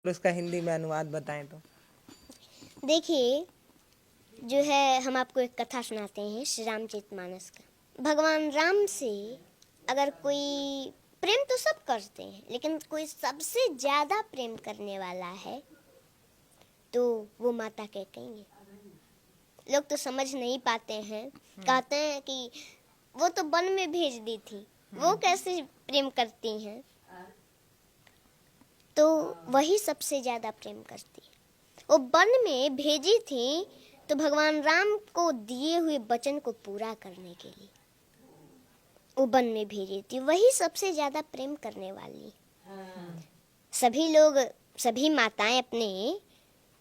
उसका हिंदी में अनुवाद बताएं तो। देखिए, जो है हम आपको एक कथा सुनाते हैं श्री रामचरितमानस का। भगवान राम से अगर कोई प्रेम तो सब करते हैं, लेकिन कोई सबसे ज्यादा प्रेम करने वाला है तो वो माता कैकेयी है। लोग तो समझ नहीं पाते हैं, कहते हैं कि वो तो वन में भेज दी थी, वो कैसे प्रेम करती हैं। तो वही सबसे ज्यादा प्रेम करती है। वो वन में भेजी थी तो भगवान राम को दिए हुए वचन को पूरा करने के लिए वो वन में भेजी थी। वही सबसे ज्यादा प्रेम करने वाली। सभी लोग, सभी माताएं अपने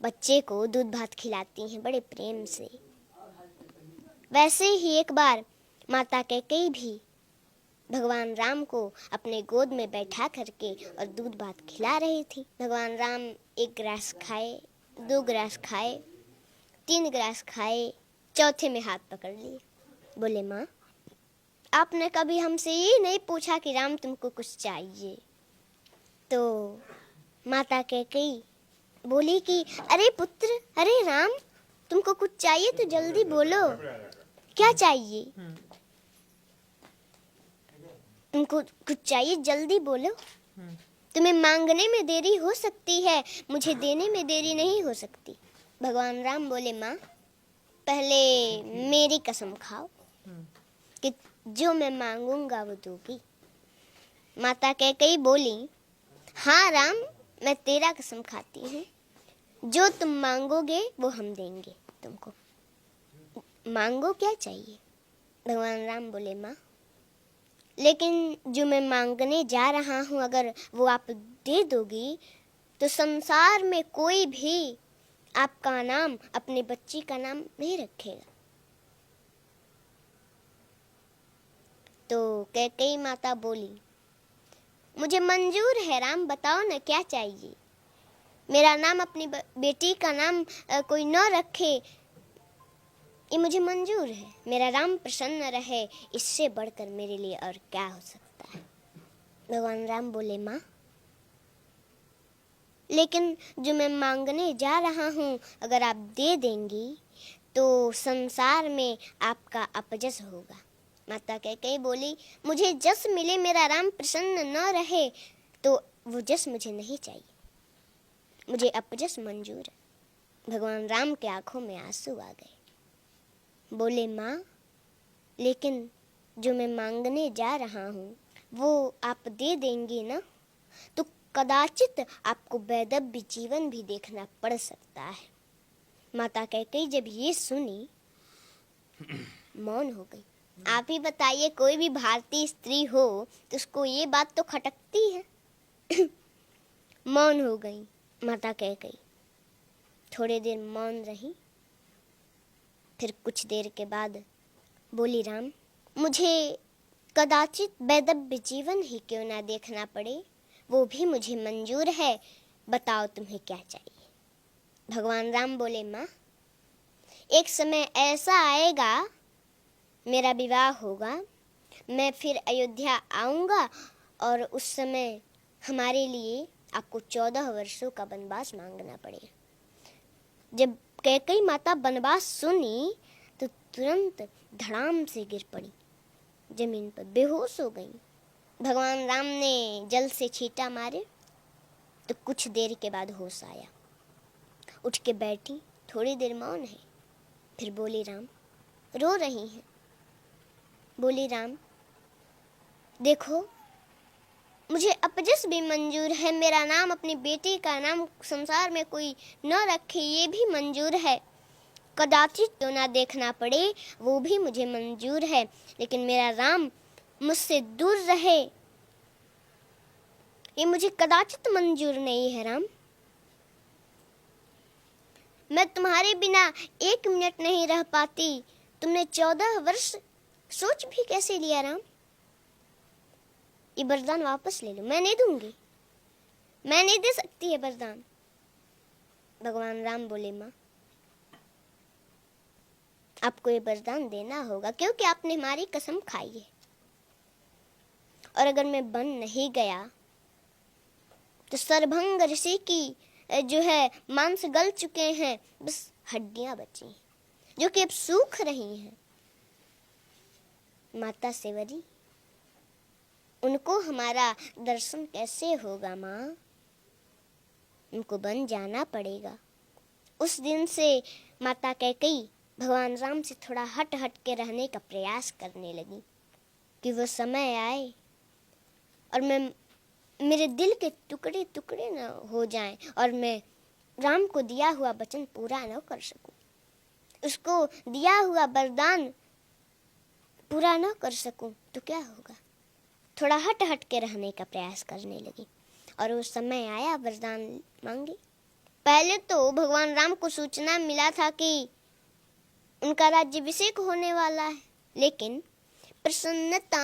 बच्चे को दूध भात खिलाती हैं बड़े प्रेम से। वैसे ही एक बार माता कैकेयी भी भगवान राम को अपने गोद में बैठा करके और दूध भात खिला रही थी। भगवान राम एक गिलास खाए, 2 गिलास खाए, 3 गिलास खाए, चौथे में हाथ पकड़ लिए। बोले, माँ, आपने कभी हमसे ये नहीं पूछा कि राम तुमको कुछ चाहिए। तो माता कैकेयी बोली कि अरे पुत्र, अरे राम, तुमको कुछ चाहिए तो जल्दी बोलो, क्या चाहिए? तुमको कुछ चाहिए, जल्दी बोलो। तुम्हें मांगने में देरी हो सकती है, मुझे देने में देरी नहीं हो सकती। भगवान राम बोले, माँ, पहले मेरी कसम खाओ कि जो मैं मांगूंगा वो दोगी। माता कैकेयी बोली, हाँ राम, मैं तेरा कसम खाती हूँ, जो तुम मांगोगे वो हम देंगे तुमको। मांगो, क्या चाहिए? भगवान राम बोले, माँ, लेकिन जो मैं मांगने जा रहा हूँ अगर वो आप दे दोगी तो संसार में कोई भी आपका नाम, अपने बच्ची का नाम नहीं रखेगा। तो कैकेयी माता बोली, मुझे मंजूर है राम, बताओ ना क्या चाहिए। मेरा नाम, अपनी बेटी का नाम कोई न रखे, ये मुझे मंजूर है। मेरा राम प्रसन्न रहे, इससे बढ़कर मेरे लिए और क्या हो सकता है। भगवान राम बोले, माँ, लेकिन जो मैं मांगने जा रहा हूँ अगर आप दे देंगी तो संसार में आपका अपजस होगा। माता कैकेयी बोली, मुझे जस मिले, मेरा राम प्रसन्न न रहे तो वो जस मुझे नहीं चाहिए, मुझे अपजस मंजूर है। भगवान राम के आंखों में आंसू आ गए। बोले, माँ, लेकिन जो मैं मांगने जा रहा हूँ वो आप दे देंगी ना, तो कदाचित आपको वैधव्य जीवन भी देखना पड़ सकता है। माता कैकेयी जब ये सुनी मौन हो गई। आप ही बताइए, कोई भी भारतीय स्त्री हो तो उसको ये बात तो खटकती है। मौन हो गई माता कैकेयी। थोड़ी देर मौन रही, फिर कुछ देर के बाद बोली, राम, मुझे कदाचित वैधव्य जीवन ही क्यों ना देखना पड़े, वो भी मुझे मंजूर है। बताओ तुम्हें क्या चाहिए। भगवान राम बोले, माँ, एक समय ऐसा आएगा, मेरा विवाह होगा, मैं फिर अयोध्या आऊंगा और उस समय हमारे लिए आपको 14 वर्षों का वनवास मांगना पड़ेगा। जब कैकेयी माता वनवास सुनी तो तुरंत धड़ाम से गिर पड़ी, जमीन पर बेहोश हो गई। भगवान राम ने जल से छींटा मारे तो कुछ देर के बाद होश आया। उठ के बैठी, थोड़ी देर मौन है, फिर बोली, राम, रो रही हैं। बोली, राम, देखो, मुझे अपजस भी मंजूर है, मेरा नाम, अपनी बेटी का नाम संसार में कोई न रखे ये भी मंजूर है, कदाचित तो ना देखना पड़े वो भी मुझे मंजूर है, लेकिन मेरा राम मुझसे दूर रहे ये मुझे कदाचित मंजूर नहीं है। राम, मैं तुम्हारे बिना 1 मिनट नहीं रह पाती, तुमने 14 वर्ष सोच भी कैसे लिया राम? ये वरदान वापस ले लो, मैं नहीं दूंगी, मैं नहीं दे सकती है वरदान। भगवान राम बोले, माँ, आपको ये वरदान देना होगा क्योंकि आपने हमारी कसम खाई है, और अगर मैं बन नहीं गया तो सरभंग ऋषि की जो है मांस गल चुके हैं, बस हड्डियां बची हैं जो कि अब सूख रही हैं। माता सेवरी, उनको हमारा दर्शन कैसे होगा माँ? उनको बन जाना पड़ेगा। उस दिन से माता कैकेयी भगवान राम से थोड़ा हट हट के रहने का प्रयास करने लगी कि वो समय आए और मेरे दिल के टुकड़े टुकड़े न हो जाएं और मैं राम को दिया हुआ वचन पूरा न कर सकूं, उसको दिया हुआ वरदान पूरा न कर सकूं तो क्या होगा? थोड़ा हट हट के रहने का प्रयास करने लगी और उस समय आया, वरदान मांगी। पहले तो भगवान राम को सूचना मिला था कि उनका राज्याभिषेक होने वाला है, लेकिन प्रसन्नता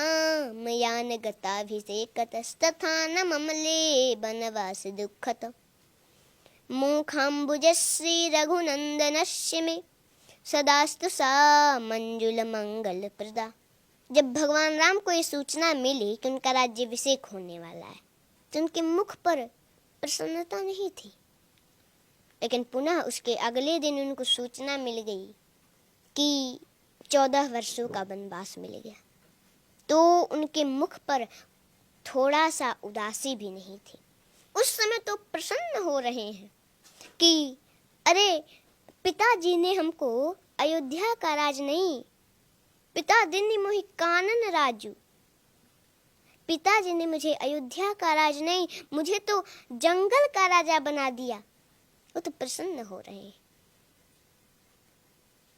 मयान गताभिषेकतस्तथा न ममले वनवास दुःखत मुखाम्बुजश्री रघुनंदनस्य मे सदास्तु सा मंजुल मंगल प्रदा। जब भगवान राम को ये सूचना मिली कि उनका राज्याभिषेक होने वाला है तो उनके मुख पर प्रसन्नता नहीं थी, लेकिन पुनः उसके अगले दिन उनको सूचना मिल गई कि 14 वर्षों का वनवास मिल गया, तो उनके मुख पर थोड़ा सा उदासी भी नहीं थी। उस समय तो प्रसन्न हो रहे हैं कि अरे पिताजी ने हमको अयोध्या का राज नहीं, पिताजी ने मोहि कानन राजू, पिताजी ने मुझे अयोध्या का राज नहीं, मुझे तो जंगल का राजा बना दिया। वो तो प्रसन्न हो रहे हैं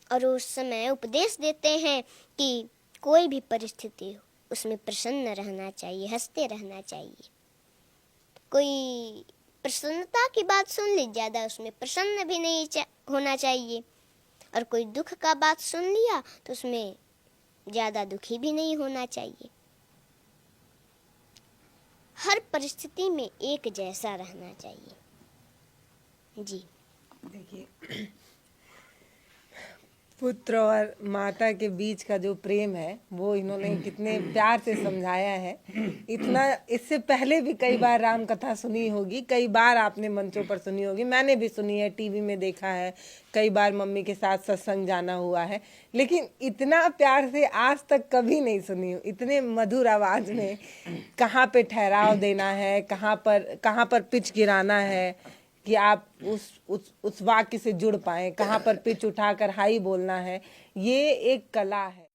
और उस समय उपदेश देते हैं कि कोई भी परिस्थिति हो उसमें प्रसन्न रहना चाहिए, हंसते रहना चाहिए। कोई प्रसन्नता की बात सुन ली, ज्यादा उसमें प्रसन्न भी नहीं होना चाहिए, और कोई दुख का बात सुन लिया तो उसमें ज्यादा दुखी भी नहीं होना चाहिए। हर परिस्थिति में एक जैसा रहना चाहिए। जी देखिए, पुत्र और माता के बीच का जो प्रेम है वो इन्होंने कितने प्यार से समझाया है। इतना इससे पहले भी कई बार राम कथा सुनी होगी, कई बार आपने मंचों पर सुनी होगी, मैंने भी सुनी है, टीवी में देखा है, कई बार मम्मी के साथ सत्संग जाना हुआ है, लेकिन इतना प्यार से आज तक कभी नहीं सुनी। इतने मधुर आवाज में कहाँ पे ठहराव देना है, कहाँ पर पिच गिराना है कि आप उस वाक्य से जुड़ पाए, कहाँ पर पिच उठाकर हाई बोलना है, ये एक कला है।